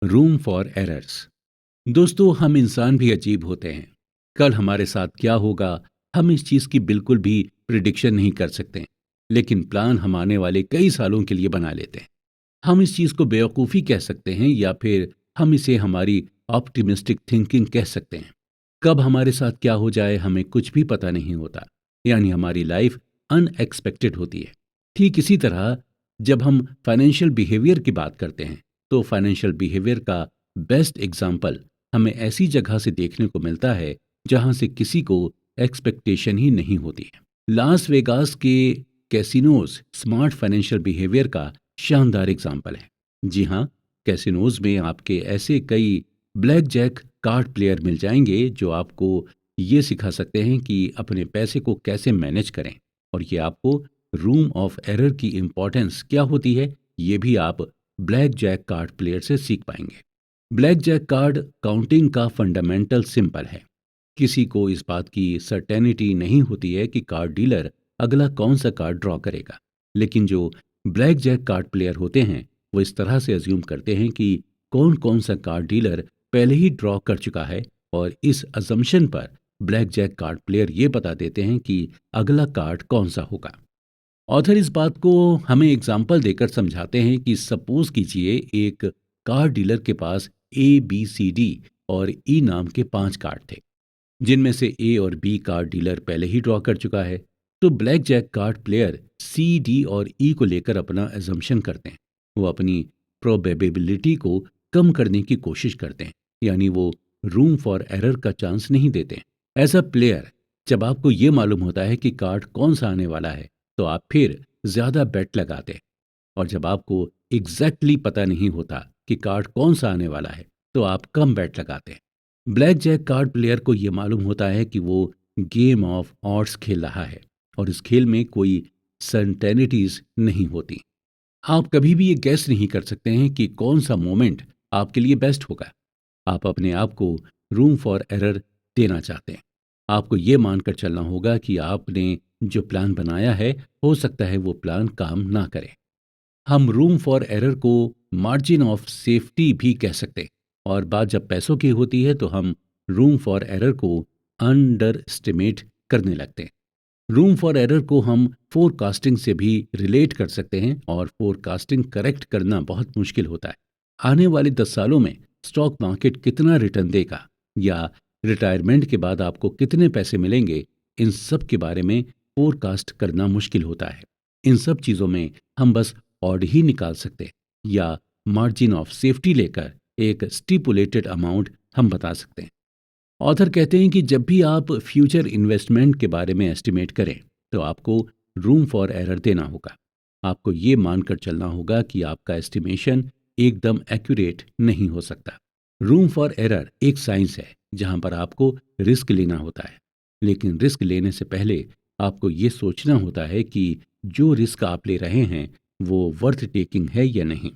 Room for errors. दोस्तों, हम इंसान भी अजीब होते हैं। कल हमारे साथ क्या होगा, हम इस चीज़ की बिल्कुल भी प्रिडिक्शन नहीं कर सकते। लेकिन प्लान हम आने वाले कई सालों के लिए बना लेते हैं। हम इस चीज़ को बेवकूफ़ी कह सकते हैं या फिर हम इसे हमारी ऑप्टिमिस्टिक थिंकिंग कह सकते हैं। कब हमारे साथ क्या हो जाए हमें कुछ भी पता नहीं होता। यानी हमारी लाइफ अनएक्सपेक्टेड होती है। ठीक इसी तरह जब हम फाइनेंशियल बिहेवियर की बात करते हैं तो फाइनेंशियल बिहेवियर का बेस्ट एग्जाम्पल हमें ऐसी जगह से देखने को मिलता है जहां से किसी को एक्सपेक्टेशन ही नहीं होती है। लास वेगास के कैसीनोज स्मार्ट फाइनेंशियल बिहेवियर का शानदार एग्जाम्पल है। जी हाँ, कैसीनोज में आपके ऐसे कई ब्लैक जैक कार्ड प्लेयर मिल जाएंगे जो आपको ये सिखा सकते हैं कि अपने पैसे को कैसे मैनेज करें। और ये आपको रूम ऑफ एरर की इम्पोर्टेंस क्या होती है ये भी आप ब्लैक जैक कार्ड प्लेयर से सीख पाएंगे। ब्लैक जैक कार्ड काउंटिंग का फंडामेंटल सिंपल है। किसी को इस बात की सर्टेनिटी नहीं होती है कि कार्ड डीलर अगला कौन सा कार्ड ड्रॉ करेगा। लेकिन जो ब्लैक जैक कार्ड प्लेयर होते हैं वो इस तरह से अज्यूम करते हैं कि कौन कौन सा कार्ड डीलर पहले ही ड्रॉ कर चुका है, और इस अजम्पशन पर ब्लैक जैक कार्ड प्लेयर ये बता देते हैं कि अगला कार्ड कौन सा होगा। ऑथर इस बात को हमें एग्जाम्पल देकर समझाते हैं कि सपोज कीजिए एक कार डीलर के पास ABCD और ई नाम के 5 कार्ड थे, जिनमें से ए और बी कार्ड डीलर पहले ही ड्रॉ कर चुका है। तो blackjack card player C, D और ई को लेकर अपना एजम्पशन करते हैं। वो अपनी प्रोबेबिलिटी को कम करने की कोशिश करते हैं, यानी वो रूम फॉर एरर का चांस नहीं देते। एज अ प्लेयर, जब आपको ये मालूम होता है कि कार्ड कौन सा आने वाला है तो आप फिर ज्यादा बेट लगाते हैं। और जब आपको एग्जैक्टली पता नहीं होता कि कार्ड कौन सा आने वाला है तो आप कम बेट लगाते हैं। ब्लैक जैक कार्ड प्लेयर को यह मालूम होता है कि वो गेम ऑफ ऑड्स खेल रहा है और इस खेल में कोई सर्टेनिटीज नहीं होती। आप कभी भी ये गैस नहीं कर सकते हैं कि कौन सा मोमेंट आपके लिए बेस्ट होगा। आप अपने आप को रूम फॉर एरर देना चाहते हैं। आपको ये मानकर चलना होगा कि आपने जो प्लान बनाया है हो सकता है वो प्लान काम ना करे। हम रूम फॉर एरर को मार्जिन ऑफ सेफ्टी भी कह सकते हैं। और बात जब पैसों की होती है तो हम रूम फॉर एरर को अंडर एस्टिमेट करने लगते हैं। रूम फॉर एरर को हम फोरकास्टिंग से भी रिलेट कर सकते हैं, और फोरकास्टिंग करेक्ट करना बहुत मुश्किल होता है। आने वाले 10 सालों में स्टॉक मार्केट कितना रिटर्न देगा या रिटायरमेंट के बाद आपको कितने पैसे मिलेंगे, इन सब के बारे में फोरकास्ट करना मुश्किल होता है। इन सब चीज़ों में हम बस ऑड ही निकाल सकते हैं या मार्जिन ऑफ सेफ्टी लेकर एक स्टिपुलेटेड अमाउंट हम बता सकते हैं। ऑथर कहते हैं कि जब भी आप फ्यूचर इन्वेस्टमेंट के बारे में एस्टिमेट करें तो आपको रूम फॉर एरर देना होगा। आपको ये मानकर चलना होगा कि आपका एस्टिमेशन एकदम एक्यूरेट नहीं हो सकता। रूम फॉर एरर एक साइंस है जहां पर आपको रिस्क लेना होता है। लेकिन रिस्क लेने से पहले आपको ये सोचना होता है कि जो रिस्क आप ले रहे हैं वो वर्थ टेकिंग है या नहीं।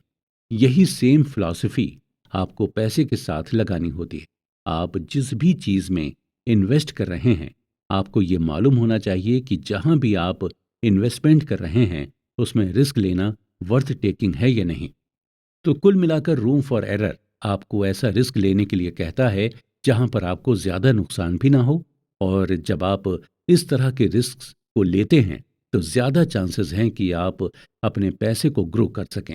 यही सेम फिलॉसफी आपको पैसे के साथ लगानी होती है। आप जिस भी चीज़ में इन्वेस्ट कर रहे हैं आपको ये मालूम होना चाहिए कि जहां भी आप इन्वेस्टमेंट कर रहे हैं उसमें रिस्क लेना वर्थ टेकिंग है या नहीं। तो कुल मिलाकर रूम फॉर एरर आपको ऐसा रिस्क लेने के लिए कहता है जहां पर आपको ज़्यादा नुकसान भी ना हो। और जब आप इस तरह के रिस्क को लेते हैं तो ज़्यादा चांसेस हैं कि आप अपने पैसे को ग्रो कर सकें।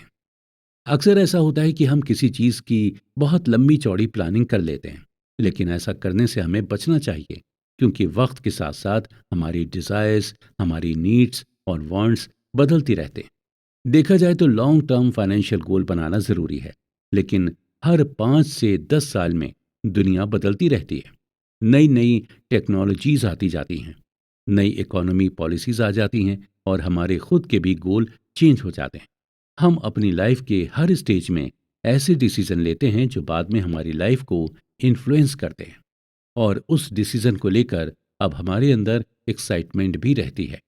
अक्सर ऐसा होता है कि हम किसी चीज़ की बहुत लंबी चौड़ी प्लानिंग कर लेते हैं, लेकिन ऐसा करने से हमें बचना चाहिए, क्योंकि वक्त के साथ साथ हमारी डिज़ायर्स, हमारी नीड्स और वांट्स बदलती रहते हैं। देखा जाए तो लॉन्ग टर्म फाइनेंशियल गोल बनाना ज़रूरी है, लेकिन हर 5 से 10 साल में दुनिया बदलती रहती है। नई नई टेक्नोलॉजीज आती जाती हैं, नई इकोनॉमी पॉलिसीज आ जाती हैं और हमारे खुद के भी गोल चेंज हो जाते हैं। हम अपनी लाइफ के हर स्टेज में ऐसे डिसीजन लेते हैं जो बाद में हमारी लाइफ को इन्फ्लुएंस करते हैं, और उस डिसीजन को लेकर अब हमारे अंदर एक्साइटमेंट भी रहती है।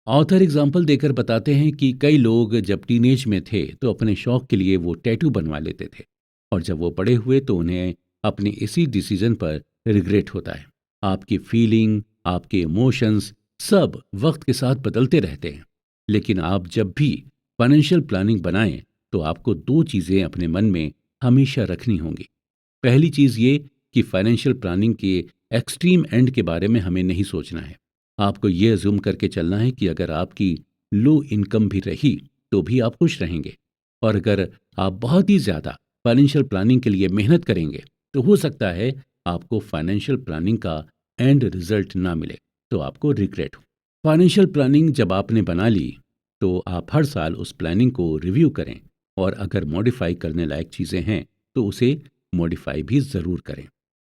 ऑथर एग्जाम्पल देकर बताते हैं कि कई लोग जब टीनेज में थे तो अपने शौक के लिए वो टैटू बनवा लेते थे, और जब वो बड़े हुए तो उन्हें अपने इसी डिसीजन पर रिग्रेट होता है। आपकी फीलिंग, आपके इमोशंस सब वक्त के साथ बदलते रहते हैं। लेकिन आप जब भी फाइनेंशियल प्लानिंग बनाएं तो आपको दो चीज़ें अपने मन में हमेशा रखनी होंगी। पहली चीज़ ये कि फाइनेंशियल प्लानिंग के एक्सट्रीम एंड के बारे में हमें नहीं सोचना है। आपको ये अज्यूम करके चलना है कि अगर आपकी लो इनकम भी रही तो भी आप खुश रहेंगे, और अगर आप बहुत ही ज़्यादा फाइनेंशियल प्लानिंग के लिए मेहनत करेंगे तो हो सकता है आपको फाइनेंशियल प्लानिंग का एंड रिजल्ट ना मिले, तो आपको रिग्रेट हो। फाइनेंशियल प्लानिंग जब आपने बना ली तो आप हर साल उस प्लानिंग को रिव्यू करें, और अगर मॉडिफाई करने लायक चीज़ें हैं तो उसे मॉडिफाई भी ज़रूर करें।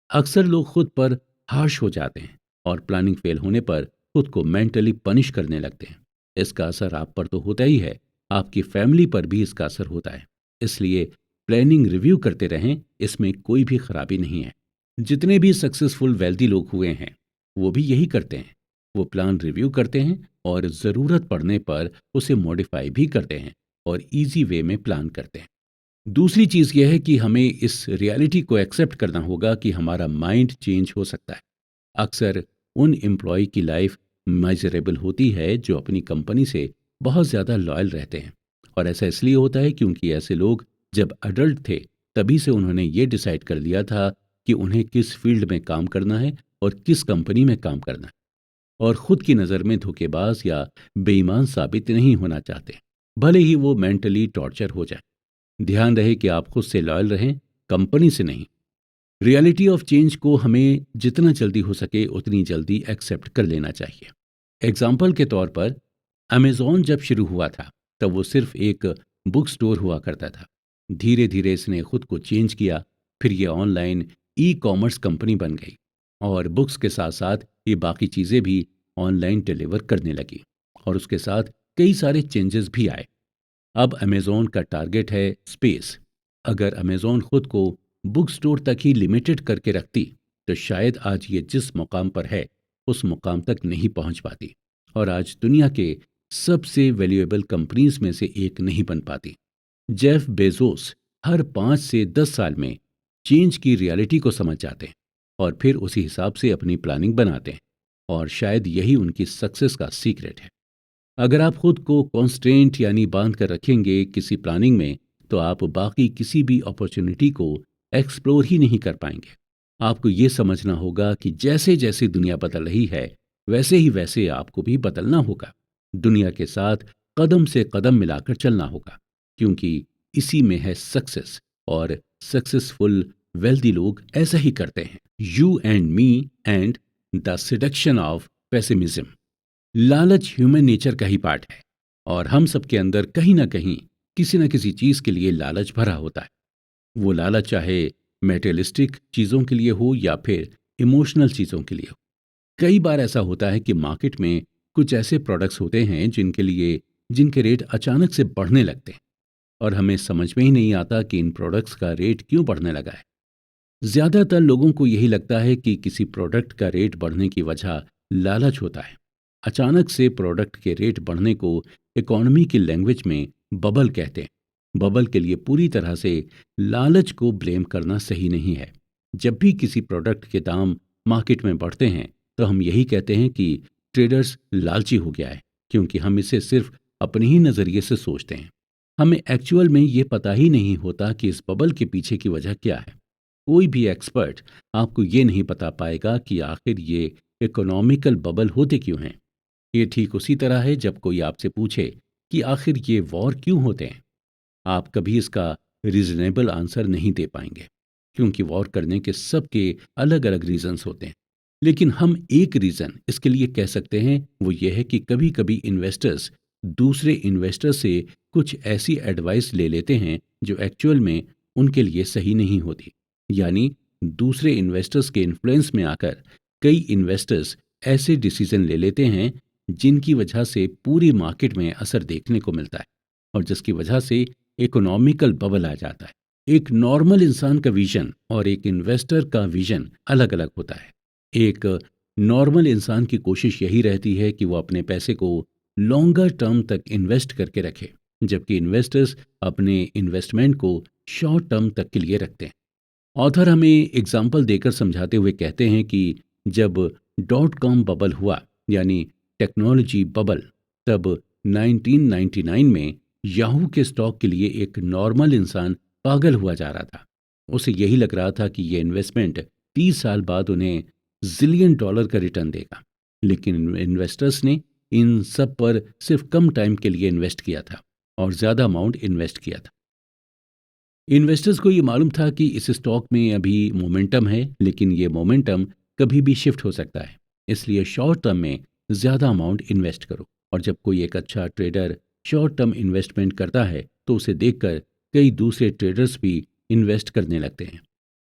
अक्सर लोग खुद पर हार्श हो जाते हैं और प्लानिंग फेल होने पर खुद को मेंटली पनिश करने लगते हैं। इसका असर आप पर तो होता ही है, आपकी फैमिली पर भी इसका असर होता है। इसलिए प्लानिंग रिव्यू करते रहें, इसमें कोई भी खराबी नहीं है। जितने भी सक्सेसफुल वेल्दी लोग हुए हैं वो भी यही करते हैं। वो प्लान रिव्यू करते हैं और ज़रूरत पड़ने पर उसे मॉडिफाई भी करते हैं और इजी वे में प्लान करते हैं। दूसरी चीज़ यह है कि हमें इस रियलिटी को एक्सेप्ट करना होगा कि हमारा माइंड चेंज हो सकता है। अक्सर उन एम्प्लॉय की लाइफ मेजरेबल होती है जो अपनी कंपनी से बहुत ज़्यादा लॉयल रहते हैं, और ऐसा इसलिए होता है क्योंकि ऐसे लोग जब अडल्ट थे तभी से उन्होंने ये डिसाइड कर लिया था कि उन्हें किस फील्ड में काम करना है और किस कंपनी में काम करना है, और खुद की नज़र में धोखेबाज या बेईमान साबित नहीं होना चाहते, भले ही वो मेंटली टॉर्चर हो जाए। ध्यान रहे कि आप खुद से लॉयल रहें, कंपनी से नहीं। रियलिटी ऑफ चेंज को हमें जितना जल्दी हो सके उतनी जल्दी एक्सेप्ट कर लेना चाहिए। एग्जाम्पल के तौर पर, अमेज़ॉन जब शुरू हुआ था तब वो सिर्फ एक बुक स्टोर हुआ करता था। धीरे धीरे इसने खुद को चेंज किया, फिर ये ऑनलाइन ई कॉमर्स कंपनी बन गई, और बुक्स के साथ साथ ये बाकी चीज़ें भी ऑनलाइन डिलीवर करने लगी, और उसके साथ कई सारे चेंजेस भी आए। अब अमेज़ॉन का टारगेट है स्पेस। अगर अमेज़ॉन खुद को बुक स्टोर तक ही लिमिटेड करके रखती तो शायद आज ये जिस मुकाम पर है उस मुकाम तक नहीं पहुंच पाती, और आज दुनिया के सबसे वैल्यूएबल कंपनीज में से एक नहीं बन पाती। जेफ बेजोस हर 5 से 10 साल में चेंज की रियलिटी को समझ जाते हैं और फिर उसी हिसाब से अपनी प्लानिंग बनाते हैं, और शायद यही उनकी सक्सेस का सीक्रेट है। अगर आप खुद को कॉन्स्ट्रेंट यानी बांध कर रखेंगे किसी प्लानिंग में, तो आप बाकी किसी भी अपॉर्चुनिटी को एक्सप्लोर ही नहीं कर पाएंगे। आपको ये समझना होगा कि जैसे जैसे दुनिया बदल रही है वैसे ही वैसे आपको भी बदलना होगा। दुनिया के साथ कदम से कदम मिलाकर चलना होगा, क्योंकि इसी में है सक्सेस, और सक्सेसफुल वेल्दी लोग ऐसा ही करते हैं। You and me and the seduction of pessimism. लालच ह्यूमन नेचर का ही पार्ट है, और हम सबके अंदर कहीं ना कहीं किसी न किसी चीज के लिए लालच भरा होता है। वो लालच चाहे मेटेरियलिस्टिक चीजों के लिए हो या फिर इमोशनल चीजों के लिए हो। कई बार ऐसा होता है कि मार्केट में कुछ ऐसे प्रोडक्ट्स होते हैं जिनके रेट अचानक से बढ़ने लगते हैं, और हमें समझ में ही नहीं आता कि इन प्रोडक्ट्स का रेट क्यों बढ़ने लगा है। ज्यादातर लोगों को यही लगता है कि किसी प्रोडक्ट का रेट बढ़ने की वजह लालच होता है। अचानक से प्रोडक्ट के रेट बढ़ने को इकोनॉमी की लैंग्वेज में बबल कहते हैं। बबल के लिए पूरी तरह से लालच को ब्लेम करना सही नहीं है। जब भी किसी प्रोडक्ट के दाम मार्केट में बढ़ते हैं तो हम यही कहते हैं कि ट्रेडर्स लालची हो गया है, क्योंकि हम इसे सिर्फ अपने ही नज़रिए से सोचते हैं। हमें एक्चुअल में ये पता ही नहीं होता कि इस बबल के पीछे की वजह क्या है। कोई भी एक्सपर्ट आपको ये नहीं बता पाएगा कि आखिर ये इकोनॉमिकल बबल होते क्यों हैं। ये ठीक उसी तरह है जब कोई आपसे पूछे कि आखिर ये वॉर क्यों होते हैं। आप कभी इसका रीजनेबल आंसर नहीं दे पाएंगे, क्योंकि वॉर करने के सबके अलग अलग रीजंस होते हैं। लेकिन हम एक रीजन इसके लिए कह सकते हैं, वो ये है कि कभी कभी इन्वेस्टर्स दूसरे इन्वेस्टर्स से कुछ ऐसी एडवाइस ले लेते हैं जो एक्चुअल में उनके लिए सही नहीं होती। यानी दूसरे इन्वेस्टर्स के इन्फ्लुएंस में आकर कई इन्वेस्टर्स ऐसे डिसीजन ले लेते हैं जिनकी वजह से पूरी मार्केट में असर देखने को मिलता है, और जिसकी वजह से इकोनॉमिकल बबल आ जाता है। एक नॉर्मल इंसान का विजन और एक इन्वेस्टर का विजन अलग अलग होता है। एक नॉर्मल इंसान की कोशिश यही रहती है कि वो अपने पैसे को लॉन्गर टर्म तक इन्वेस्ट करके रखे, जबकि इन्वेस्टर्स अपने इन्वेस्टमेंट को शॉर्ट टर्म तक के लिए रखते हैं। ऑथर हमें एग्जाम्पल देकर समझाते हुए कहते हैं कि जब डॉट कॉम बबल हुआ, यानी टेक्नोलॉजी बबल, तब 1999 में याहू के स्टॉक के लिए एक नॉर्मल इंसान पागल हुआ जा रहा था। उसे यही लग रहा था कि ये इन्वेस्टमेंट 30 साल बाद उन्हें ज़िलियन डॉलर का रिटर्न देगा। लेकिन इन्वेस्टर्स ने इन सब पर सिर्फ कम टाइम के लिए इन्वेस्ट किया था और ज़्यादा अमाउंट इन्वेस्ट किया था। इन्वेस्टर्स को ये मालूम था कि इस स्टॉक में अभी मोमेंटम है, लेकिन ये मोमेंटम कभी भी शिफ्ट हो सकता है। इसलिए शॉर्ट टर्म में ज़्यादा अमाउंट इन्वेस्ट करो। और जब कोई एक अच्छा ट्रेडर शॉर्ट टर्म इन्वेस्टमेंट करता है तो उसे देखकर कई दूसरे ट्रेडर्स भी इन्वेस्ट करने लगते हैं।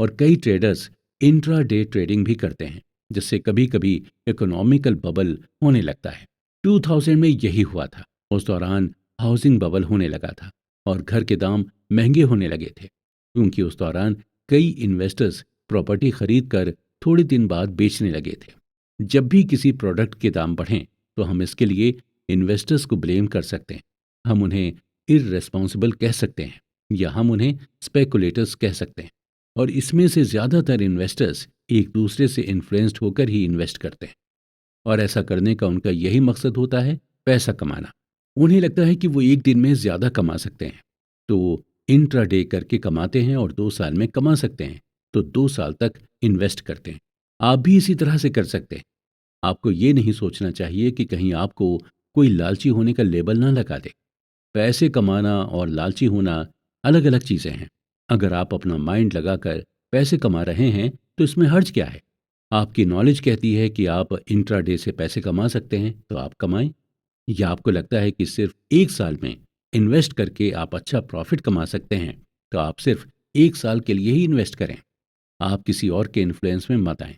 और कई ट्रेडर्स इंट्रा डे ट्रेडिंग भी करते हैं, जिससे कभी कभी इकोनॉमिकल बबल होने लगता है। 2000 में यही हुआ था। उस दौरान हाउसिंग बबल होने लगा था और घर के दाम महंगे होने लगे थे, क्योंकि उस दौरान कई इन्वेस्टर्स प्रॉपर्टी खरीद कर थोड़े दिन बाद बेचने लगे थे। जब भी किसी प्रोडक्ट के दाम बढ़ें तो हम इसके लिए इन्वेस्टर्स को ब्लेम कर सकते हैं। हम उन्हें इररेस्पॉन्सिबल कह सकते हैं या हम उन्हें स्पेकुलेटर्स कह सकते हैं। और इसमें से ज़्यादातर इन्वेस्टर्स एक दूसरे से इन्फ्लुएंस्ड होकर ही इन्वेस्ट करते हैं, और ऐसा करने का उनका यही मकसद होता है, पैसा कमाना। उन्हें लगता है कि वो एक दिन में ज़्यादा कमा सकते हैं, तो वो इंट्राडे करके कमाते हैं, और 2 साल में कमा सकते हैं तो 2 साल तक इन्वेस्ट करते हैं। आप भी इसी तरह से कर सकते हैं। आपको ये नहीं सोचना चाहिए कि कहीं आपको कोई लालची होने का लेबल ना लगा दे। पैसे कमाना और लालची होना अलग अलग चीज़ें हैं। अगर आप अपना माइंड लगाकर पैसे कमा रहे हैं तो इसमें हर्ज क्या है? आपकी नॉलेज कहती है कि आप इंट्राडे से पैसे कमा सकते हैं तो आप कमाएं। या आपको लगता है कि सिर्फ 1 साल में इन्वेस्ट करके आप अच्छा प्रॉफिट कमा सकते हैं तो आप सिर्फ 1 साल के लिए ही इन्वेस्ट करें। आप किसी और के इन्फ्लुएंस में मत आएं।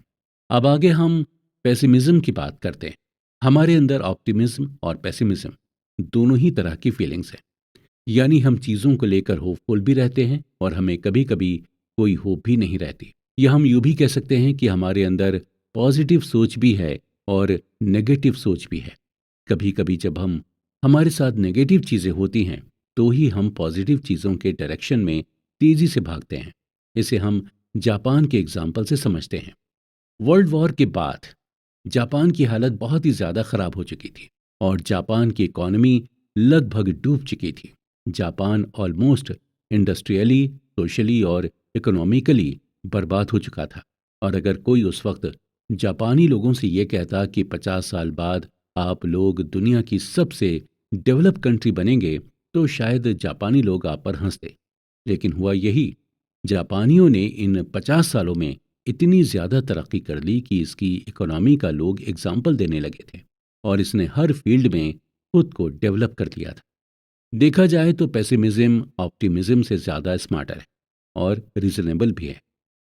अब आगे हम पेसिमिज्म की बात करते हैं। हमारे अंदर ऑप्टिमिज्म और पेसिमिज्म दोनों ही तरह की फीलिंग्स हैं। यानी हम चीज़ों को लेकर होपफुल भी रहते हैं और हमें कभी कभी कोई होप भी नहीं रहती। या हम यूँ भी कह सकते हैं कि हमारे अंदर पॉजिटिव सोच भी है और नेगेटिव सोच भी है। कभी कभी जब हम हमारे साथ नेगेटिव चीज़ें होती हैं तो ही हम पॉजिटिव चीज़ों के डायरेक्शन में तेज़ी से भागते हैं। इसे हम जापान के एग्जाम्पल से समझते हैं। वर्ल्ड वॉर के बाद जापान की हालत बहुत ही ज़्यादा ख़राब हो चुकी थी और जापान की इकॉनमी लगभग डूब चुकी थी। जापान ऑलमोस्ट इंडस्ट्रियली, सोशली और इकोनॉमिकली बर्बाद हो चुका था। और अगर कोई उस वक्त जापानी लोगों से ये कहता कि 50 साल बाद आप लोग दुनिया की सबसे डेवलप कंट्री बनेंगे तो शायद जापानी लोग आप पर हंसते। लेकिन हुआ यही, जापानियों ने इन 50 सालों में इतनी ज़्यादा तरक्की कर ली कि इसकी इकोनॉमी का लोग एग्जाम्पल देने लगे थे और इसने हर फील्ड में खुद को डेवलप कर लिया था। देखा जाए तो पेसिमिज्म ऑप्टिमिज्म से ज़्यादा स्मार्टर है और रीजनेबल भी है।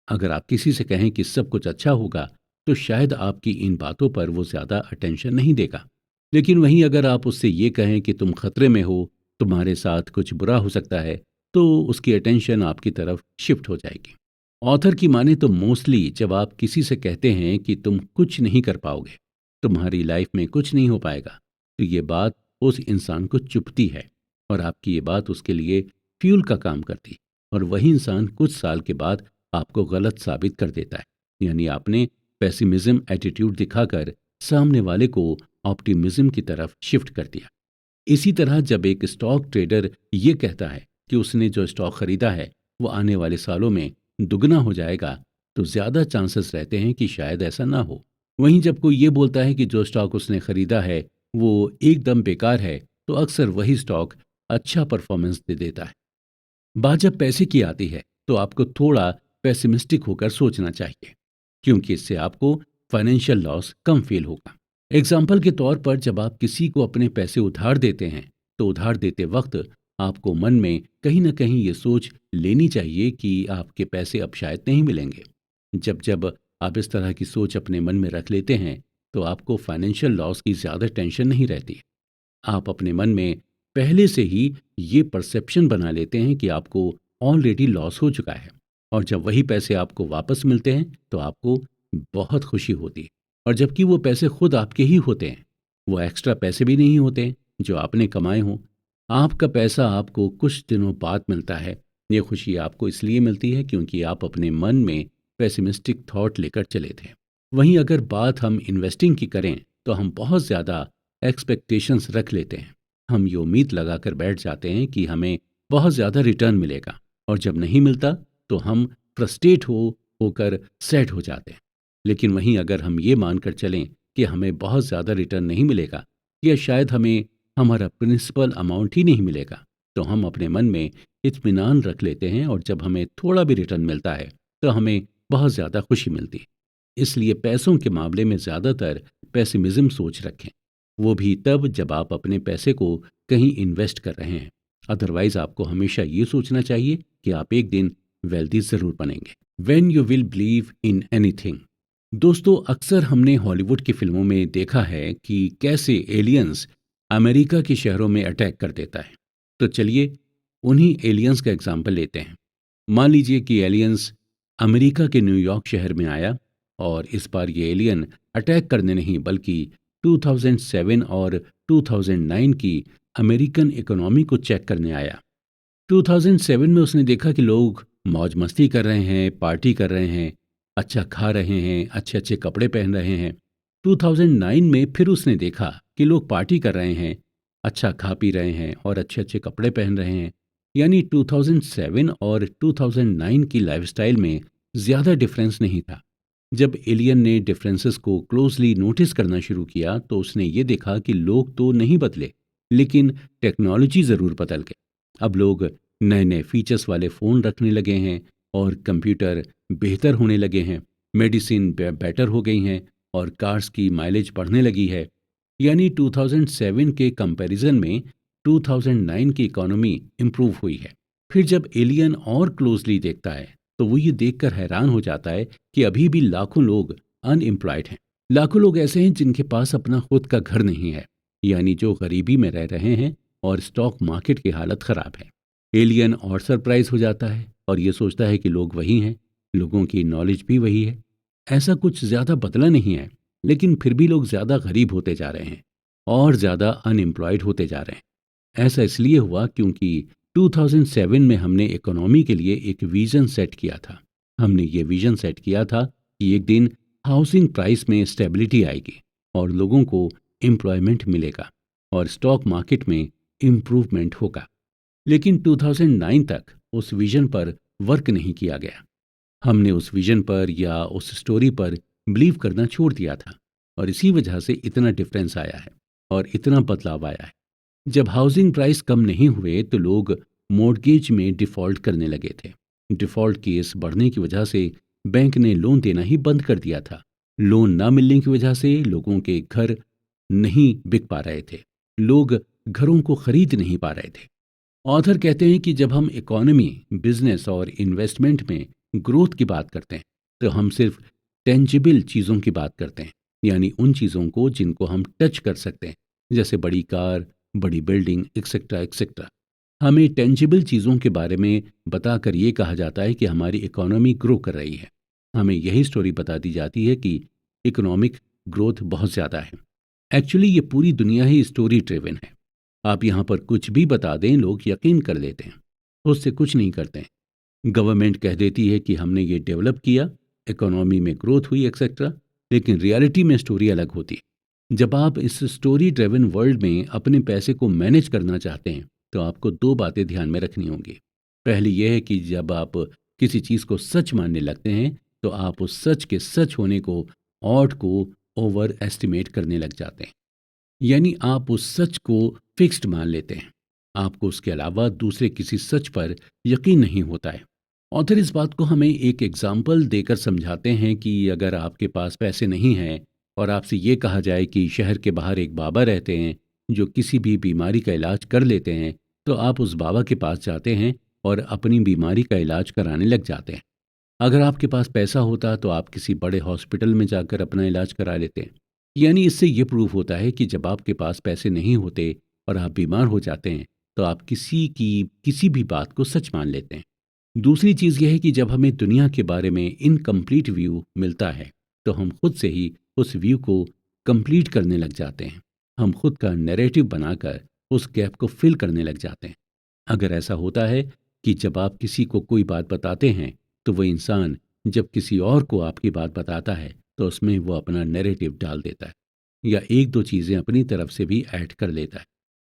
अगर आप किसी से कहें कि सब कुछ अच्छा होगा तो शायद आपकी इन बातों पर वो ज़्यादा अटेंशन नहीं देगा। लेकिन वहीं अगर आप उससे ये कहें कि तुम खतरे में हो, तुम्हारे साथ कुछ बुरा हो सकता है, तो उसकी अटेंशन आपकी तरफ शिफ्ट हो जाएगी। ऑथर की माने तो मोस्टली जब आप किसी से कहते हैं कि तुम कुछ नहीं कर पाओगे, तुम्हारी लाइफ में कुछ नहीं हो पाएगा, तो ये बात उस इंसान को चुभती है और आपकी ये बात उसके लिए फ्यूल का काम करती। और वही इंसान कुछ साल के बाद आपको गलत साबित कर देता है। यानी आपने पेसिमिज्म एटीट्यूड दिखाकर सामने वाले को ऑप्टिमिज्म की तरफ शिफ्ट कर दिया। इसी तरह जब एक स्टॉक ट्रेडर ये कहता है कि उसने जो स्टॉक खरीदा है वो आने वाले सालों में दुगना हो जाएगा, तो ज़्यादा चांसेस रहते हैं कि शायद ऐसा ना हो। वहीं जब कोई ये बोलता है कि जो स्टॉक उसने खरीदा है वो एकदम बेकार है, तो अक्सर वही स्टॉक अच्छा परफॉर्मेंस दे देता है। बात जब पैसे की आती है तो आपको थोड़ा पेसिमिस्टिक होकर सोचना चाहिए, क्योंकि इससे आपको फाइनेंशियल लॉस कम फील होगा। एग्जाम्पल के तौर पर जब आप किसी को अपने पैसे उधार देते हैं तो उधार देते वक्त आपको मन में कहीं ना कहीं ये सोच लेनी चाहिए कि आपके पैसे अब शायद नहीं मिलेंगे। जब जब आप इस तरह की सोच अपने मन में रख लेते हैं तो आपको फाइनेंशियल लॉस की ज़्यादा टेंशन नहीं रहती। आप अपने मन में पहले से ही ये परसेप्शन बना लेते हैं कि आपको ऑलरेडी लॉस हो चुका है, और जब वही पैसे आपको वापस मिलते हैं तो आपको बहुत खुशी होती है। और जबकि वो पैसे खुद आपके ही होते हैं, वो एक्स्ट्रा पैसे भी नहीं होते जो आपने कमाए हों। आपका पैसा आपको कुछ दिनों बाद मिलता है। ये खुशी आपको इसलिए मिलती है क्योंकि आप अपने मन में पेसिमिस्टिक थॉट लेकर चले थे। वहीं अगर बात हम इन्वेस्टिंग की करें तो हम बहुत ज़्यादा एक्सपेक्टेशंस रख लेते हैं। हम ये उम्मीद लगाकर बैठ जाते हैं कि हमें बहुत ज़्यादा रिटर्न मिलेगा, और जब नहीं मिलता तो हम फ्रस्ट्रेट होकर सैड हो जाते हैं। लेकिन वहीं अगर हम ये मानकर चलें कि हमें बहुत ज़्यादा रिटर्न नहीं मिलेगा या शायद हमें हमारा प्रिंसिपल अमाउंट ही नहीं मिलेगा, तो हम अपने मन में इत्मीनान रख लेते हैं और जब हमें थोड़ा भी रिटर्न मिलता है तो हमें बहुत ज़्यादा खुशी मिलती है। इसलिए पैसों के मामले में ज़्यादातर पेसिमिज्म सोच रखें, वो भी तब जब आप अपने पैसे को कहीं इन्वेस्ट कर रहे हैं। अदरवाइज आपको हमेशा ये सोचना चाहिए कि आप एक दिन वेल्दी ज़रूर बनेंगे। When you will believe in anything. दोस्तों, अक्सर हमने हॉलीवुड की फिल्मों में देखा है कि कैसे एलियंस अमेरिका के शहरों में अटैक कर देता है। तो चलिए उन्हीं एलियंस का एग्जाम्पल लेते हैं। मान लीजिए कि एलियंस अमेरिका के न्यूयॉर्क शहर में आया और इस बार ये एलियन अटैक करने नहीं बल्कि 2007 और 2009 की अमेरिकन इकोनॉमी को चेक करने आया। 2007 में उसने देखा कि लोग मौज मस्ती कर रहे हैं, पार्टी कर रहे हैं, अच्छा खा रहे हैं, अच्छे अच्छे कपड़े पहन रहे हैं। 2009 में फिर उसने देखा कि लोग पार्टी कर रहे हैं, अच्छा खा पी रहे हैं और अच्छे अच्छे कपड़े पहन रहे हैं। यानी 2007 और 2009 की लाइफस्टाइल में ज़्यादा डिफरेंस नहीं था। जब एलियन ने डिफरेंसेस को क्लोजली नोटिस करना शुरू किया तो उसने ये देखा कि लोग तो नहीं बदले, लेकिन टेक्नोलॉजी ज़रूर बदल गई। अब लोग नए नए फीचर्स वाले फ़ोन रखने लगे हैं और कंप्यूटर बेहतर होने लगे हैं, मेडिसिन बेटर हो गई हैं और कार्स की माइलेज बढ़ने लगी है। यानी 2007 के कंपैरिजन में 2009 की इकोनॉमी इम्प्रूव हुई है। फिर जब एलियन और क्लोजली देखता है तो वो ये देखकर हैरान हो जाता है कि अभी भी लाखों लोग अनएम्प्लॉयड हैं। लाखों लोग ऐसे हैं जिनके पास अपना खुद का घर नहीं है, यानी जो गरीबी में रह रहे हैं और स्टॉक मार्केट की हालत खराब है। एलियन और सरप्राइज हो जाता है और ये सोचता है कि लोग वही हैं, लोगों की नॉलेज भी वही है, ऐसा कुछ ज़्यादा बदला नहीं है, लेकिन फिर भी लोग ज़्यादा गरीब होते जा रहे हैं और ज़्यादा अनएम्प्लॉयड होते जा रहे हैं। ऐसा इसलिए हुआ क्योंकि 2007 में हमने इकोनॉमी के लिए एक विजन सेट किया था। हमने ये विजन सेट किया था कि एक दिन हाउसिंग प्राइस में स्टेबिलिटी आएगी और लोगों को एम्प्लॉयमेंट मिलेगा और स्टॉक मार्केट में इम्प्रूवमेंट होगा। लेकिन 2009 तक उस विजन पर वर्क नहीं किया गया। हमने उस विजन पर या उस स्टोरी पर बिलीव करना छोड़ दिया था और इसी वजह से इतना डिफरेंस आया है और इतना बदलाव आया है। जब हाउसिंग प्राइस कम नहीं हुए तो लोग मॉर्गेज में डिफ़ॉल्ट करने लगे थे। डिफ़ॉल्ट केस बढ़ने की वजह से बैंक ने लोन देना ही बंद कर दिया था। लोन ना मिलने की वजह से लोगों के घर नहीं बिक पा रहे थे, लोग घरों को खरीद नहीं पा रहे थे। ऑथर कहते हैं कि जब हम इकोनॉमी, बिजनेस और इन्वेस्टमेंट में ग्रोथ की बात करते हैं तो हम सिर्फ टेंजिबल चीज़ों की बात करते हैं, यानी उन चीज़ों को जिनको हम टच कर सकते हैं, जैसे बड़ी कार, बड़ी बिल्डिंग, एक्सेट्रा एक्सेट्रा। हमें टेंजिबल चीज़ों के बारे में बताकर ये कहा जाता है कि हमारी इकोनॉमी ग्रो कर रही है। हमें यही स्टोरी बता दी जाती है कि इकोनॉमिक ग्रोथ बहुत ज़्यादा है। एक्चुअली ये पूरी दुनिया ही स्टोरी ड्रिवन है। आप यहाँ पर कुछ भी बता दें, लोग यकीन कर लेते हैं, उससे कुछ नहीं करते हैं। गवर्नमेंट कह देती है कि हमने ये डेवलप किया, इकोनॉमी में ग्रोथ हुई एक्सेट्रा, लेकिन रियलिटी में स्टोरी अलग होती है। जब आप इस स्टोरी ड्रिवन वर्ल्ड में अपने पैसे को मैनेज करना चाहते हैं तो आपको दो बातें ध्यान में रखनी होंगी। पहली यह है कि जब आप किसी चीज़ को सच मानने लगते हैं तो आप उस सच के सच होने को, ऑड को ओवर एस्टिमेट करने लग जाते हैं। यानी आप उस सच को फिक्स्ड मान लेते हैं, आपको उसके अलावा दूसरे किसी सच पर यकीन नहीं होता है। ऑथर इस बात को हमें एक एग्जाम्पल देकर समझाते हैं कि अगर आपके पास पैसे नहीं हैं और आपसे ये कहा जाए कि शहर के बाहर एक बाबा रहते हैं जो किसी भी बीमारी का इलाज कर लेते हैं, तो आप उस बाबा के पास जाते हैं और अपनी बीमारी का इलाज कराने लग जाते हैं। अगर आपके पास पैसा होता तो आप किसी बड़े हॉस्पिटल में जाकर अपना इलाज करा लेते हैं। यानी इससे ये प्रूव होता है कि जब आपके पास पैसे नहीं होते और आप बीमार हो जाते हैं तो आप किसी की किसी भी बात को सच मान लेते हैं। दूसरी चीज़ यह है कि जब हमें दुनिया के बारे में इनकम्प्लीट व्यू मिलता है तो हम खुद से ही उस व्यू को कंप्लीट करने लग जाते हैं। हम खुद का नैरेटिव बनाकर उस गैप को फिल करने लग जाते हैं। अगर ऐसा होता है कि जब आप किसी को कोई बात बताते हैं तो वो इंसान जब किसी और को आपकी बात बताता है तो उसमें वो अपना नैरेटिव डाल देता है या एक दो चीज़ें अपनी तरफ से भी ऐड कर लेता है।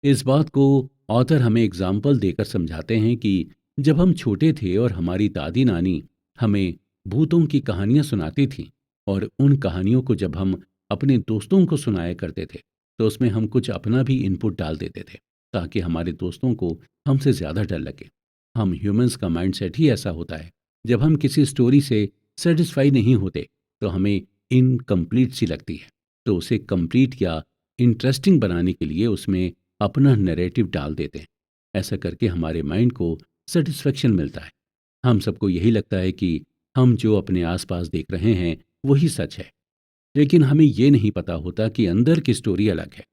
इस बात को ऑथर हमें एग्जाम्पल देकर समझाते हैं कि जब हम छोटे थे और हमारी दादी नानी हमें भूतों की कहानियां सुनाती थीं और उन कहानियों को जब हम अपने दोस्तों को सुनाया करते थे तो उसमें हम कुछ अपना भी इनपुट डाल देते थे ताकि हमारे दोस्तों को हमसे ज़्यादा डर लगे। हम ह्यूमंस का माइंडसेट ही ऐसा होता है। जब हम किसी स्टोरी से सेटिस्फाई नहीं होते तो हमें इनकम्प्लीट सी लगती है, तो उसे कंप्लीट या इंटरेस्टिंग बनाने के लिए उसमें अपना नैरेटिव डाल देते हैं। ऐसा करके हमारे माइंड को सेटिस्फेक्शन मिलता है। हम सबको यही लगता है कि हम जो अपने आसपास देख रहे हैं वही सच है, लेकिन हमें ये नहीं पता होता कि अंदर की स्टोरी अलग है।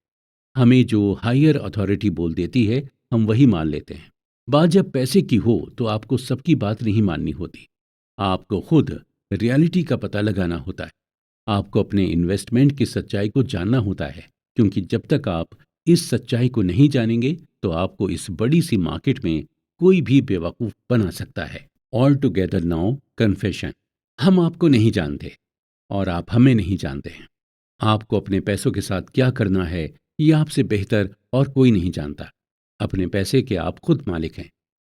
हमें जो हायर अथॉरिटी बोल देती है हम वही मान लेते हैं। बात जब पैसे की हो तो आपको सबकी बात नहीं माननी होती। आपको खुद रियलिटी का पता लगाना होता है। आपको अपने इन्वेस्टमेंट की सच्चाई को जानना होता है, क्योंकि जब तक आप इस सच्चाई को नहीं जानेंगे तो आपको इस बड़ी सी मार्केट में कोई भी बेवकूफ़ बना सकता है। All together now confession. हम आपको नहीं जानते और आप हमें नहीं जानते हैं। आपको अपने पैसों के साथ क्या करना है ये आपसे बेहतर और कोई नहीं जानता। अपने पैसे के आप खुद मालिक हैं।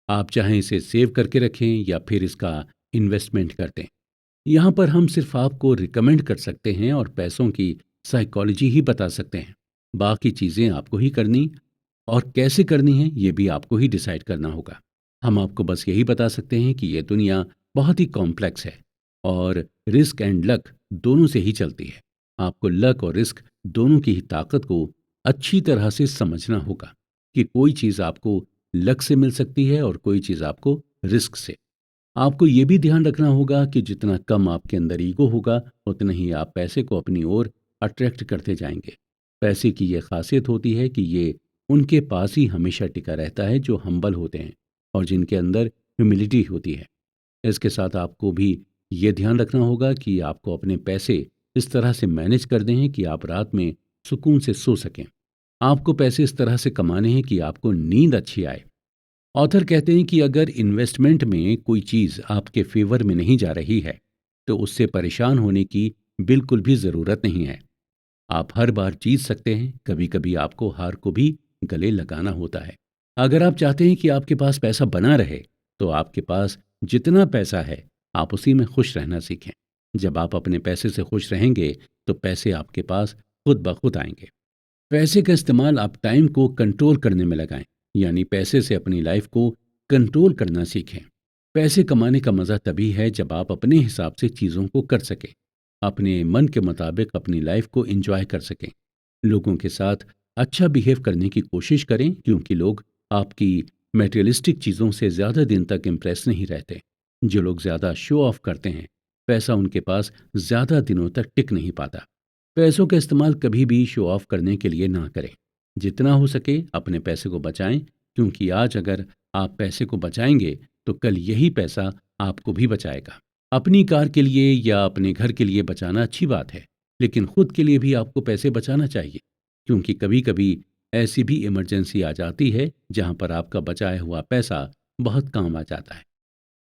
आप चाहें इसे सेव करके रखें या फिर इसका इन्वेस्टमेंट कर दें। यहाँ पर हम सिर्फ आपको रिकमेंड कर सकते हैं और पैसों की साइकोलॉजी ही बता सकते हैं। बाकी चीज़ें आपको ही करनी और कैसे करनी है ये भी आपको ही डिसाइड करना होगा। हम आपको बस यही बता सकते हैं कि ये दुनिया बहुत ही कॉम्प्लेक्स है और रिस्क एंड लक दोनों से ही चलती है। आपको लक और रिस्क दोनों की ही ताकत को अच्छी तरह से समझना होगा कि कोई चीज़ आपको लक से मिल सकती है और कोई चीज़ आपको रिस्क से। आपको ये भी ध्यान रखना होगा कि जितना कम आपके अंदर ईगो होगा उतना ही आप पैसे को अपनी ओर अट्रैक्ट करते जाएंगे। पैसे की ये खासियत होती है कि ये उनके पास ही हमेशा टिका रहता है जो हम्बल होते हैं और जिनके अंदर ह्यूमिलिटी होती है। इसके साथ आपको भी ये ध्यान रखना होगा कि आपको अपने पैसे इस तरह से मैनेज कर दें कि आप रात में सुकून से सो सकें। आपको पैसे इस तरह से कमाने हैं कि आपको नींद अच्छी आए। ऑथर कहते हैं कि अगर इन्वेस्टमेंट में कोई चीज़ आपके फेवर में नहीं जा रही है तो उससे परेशान होने की बिल्कुल भी ज़रूरत नहीं है। आप हर बार जीत सकते हैं, कभी कभी आपको हार को भी गले लगाना होता है। अगर आप चाहते हैं कि आपके पास पैसा बना रहे तो आपके पास जितना पैसा है आप उसी में खुश रहना सीखें। जब आप अपने पैसे से खुश रहेंगे तो पैसे आपके पास खुद ब खुद आएंगे। पैसे का इस्तेमाल आप टाइम को कंट्रोल करने में लगाएं, यानी पैसे से अपनी लाइफ को कंट्रोल करना सीखें। पैसे कमाने का मज़ा तभी है जब आप अपने हिसाब से चीज़ों को कर सकें, अपने मन के मुताबिक अपनी लाइफ को एंजॉय कर सकें। लोगों के साथ अच्छा बिहेव करने की कोशिश करें, क्योंकि लोग आपकी मटेरियलिस्टिक चीज़ों से ज़्यादा दिन तक इम्प्रेस नहीं रहते। जो लोग ज़्यादा शो ऑफ करते हैं पैसा उनके पास ज़्यादा दिनों तक टिक नहीं पाता। पैसों का इस्तेमाल कभी भी शो ऑफ करने के लिए ना करें। जितना हो सके अपने पैसे को बचाएं, क्योंकि आज अगर आप पैसे को बचाएंगे तो कल यही पैसा आपको भी बचाएगा। अपनी कार के लिए या अपने घर के लिए बचाना अच्छी बात है, लेकिन खुद के लिए भी आपको पैसे बचाना चाहिए, क्योंकि कभी कभी ऐसी भी इमरजेंसी आ जाती है जहां पर आपका बचाया हुआ पैसा बहुत काम आ जाता है।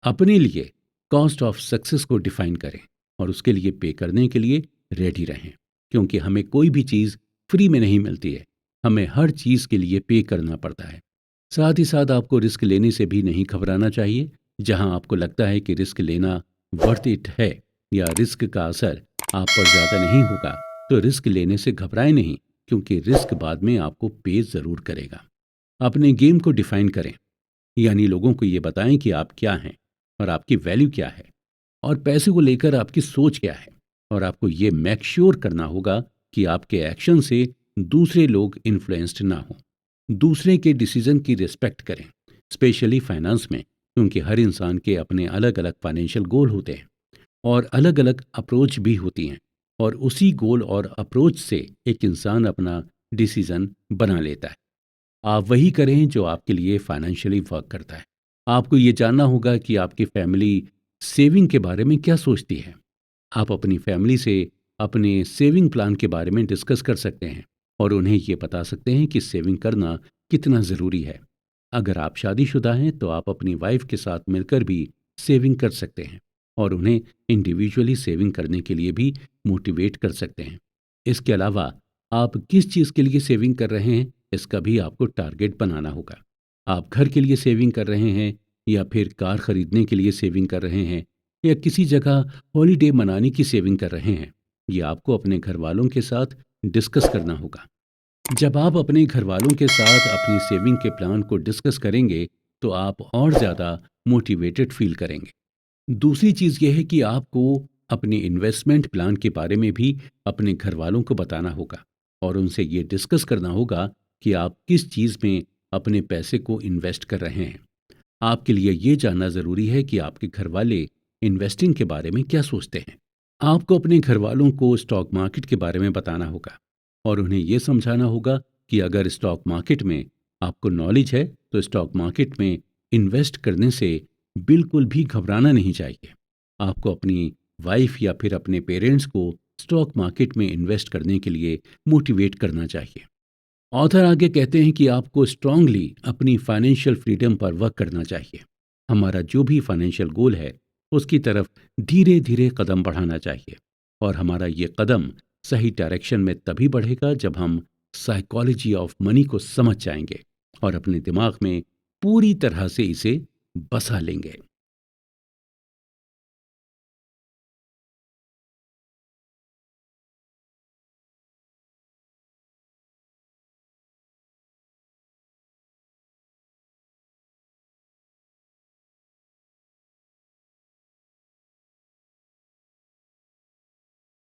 अपने लिए कॉस्ट ऑफ सक्सेस को डिफाइन करें और उसके लिए पे करने के लिए रेडी रहें, क्योंकि हमें कोई भी चीज़ फ्री में नहीं मिलती है। हमें हर चीज़ के लिए पे करना पड़ता है। साथ ही साथ आपको रिस्क लेने से भी नहीं घबराना चाहिए। जहां आपको लगता है कि रिस्क लेना वर्थ इट है या रिस्क का असर आप पर ज़्यादा नहीं होगा तो रिस्क लेने से घबराएं नहीं, क्योंकि रिस्क बाद में आपको पे ज़रूर करेगा। अपने गेम को डिफाइन करें, यानी लोगों को ये बताएं कि आप क्या हैं और आपकी वैल्यू क्या है और पैसे को लेकर आपकी सोच क्या है। और आपको ये मेक श्योर करना होगा कि आपके एक्शन से दूसरे लोग इन्फ्लुएंस्ड ना हो। दूसरे के डिसीजन की रिस्पेक्ट करें, स्पेशली फाइनेंस में, क्योंकि हर इंसान के अपने अलग अलग फाइनेंशियल गोल होते हैं और अलग अलग अप्रोच भी होती हैं, और उसी गोल और अप्रोच से एक इंसान अपना डिसीजन बना लेता है। आप वही करें जो आपके लिए फाइनेंशियली वर्क करता है। आपको ये जानना होगा कि आपकी फैमिली सेविंग के बारे में क्या सोचती है। आप अपनी फैमिली से अपने सेविंग प्लान के बारे में डिस्कस कर सकते हैं और उन्हें ये बता सकते हैं कि सेविंग करना कितना ज़रूरी है। अगर आप शादीशुदा हैं तो आप अपनी वाइफ के साथ मिलकर भी सेविंग कर सकते हैं और उन्हें इंडिविजुअली सेविंग करने के लिए भी मोटिवेट कर सकते हैं। इसके अलावा आप किस चीज़ के लिए सेविंग कर रहे हैं इसका भी आपको टारगेट बनाना होगा। आप घर के लिए सेविंग कर रहे हैं या फिर कार खरीदने के लिए सेविंग कर रहे हैं या किसी जगह हॉलिडे मनाने की सेविंग कर रहे हैं, ये आपको अपने घर वालों के साथ डिस्कस करना होगा। जब आप अपने घर वालों के साथ अपनी सेविंग के प्लान को डिस्कस करेंगे, तो आप और ज़्यादा मोटिवेटेड फील करेंगे। दूसरी चीज़ ये है कि आपको अपने इन्वेस्टमेंट प्लान के बारे में भी अपने घर वालों को बताना होगा और उनसे ये डिस्कस करना होगा कि आप किस चीज़ में अपने पैसे को इन्वेस्ट कर रहे हैं। आपके लिए ये जानना ज़रूरी है कि आपके घर वाले इन्वेस्टिंग के बारे में क्या सोचते हैं। आपको अपने घर वालों को स्टॉक मार्केट के बारे में बताना होगा और उन्हें ये समझाना होगा कि अगर स्टॉक मार्केट में आपको नॉलेज है, तो स्टॉक मार्केट में इन्वेस्ट करने से बिल्कुल भी घबराना नहीं चाहिए। आपको अपनी वाइफ या फिर अपने पेरेंट्स को स्टॉक मार्केट में इन्वेस्ट करने के लिए मोटिवेट करना चाहिए। ऑथर आगे कहते हैं कि आपको स्ट्रांगली अपनी फाइनेंशियल फ्रीडम पर वर्क करना चाहिए। हमारा जो भी फाइनेंशियल गोल है, उसकी तरफ धीरे धीरे कदम बढ़ाना चाहिए और हमारा ये कदम सही डायरेक्शन में तभी बढ़ेगा जब हम साइकोलॉजी ऑफ मनी को समझ जाएंगे और अपने दिमाग में पूरी तरह से इसे बसा लेंगे।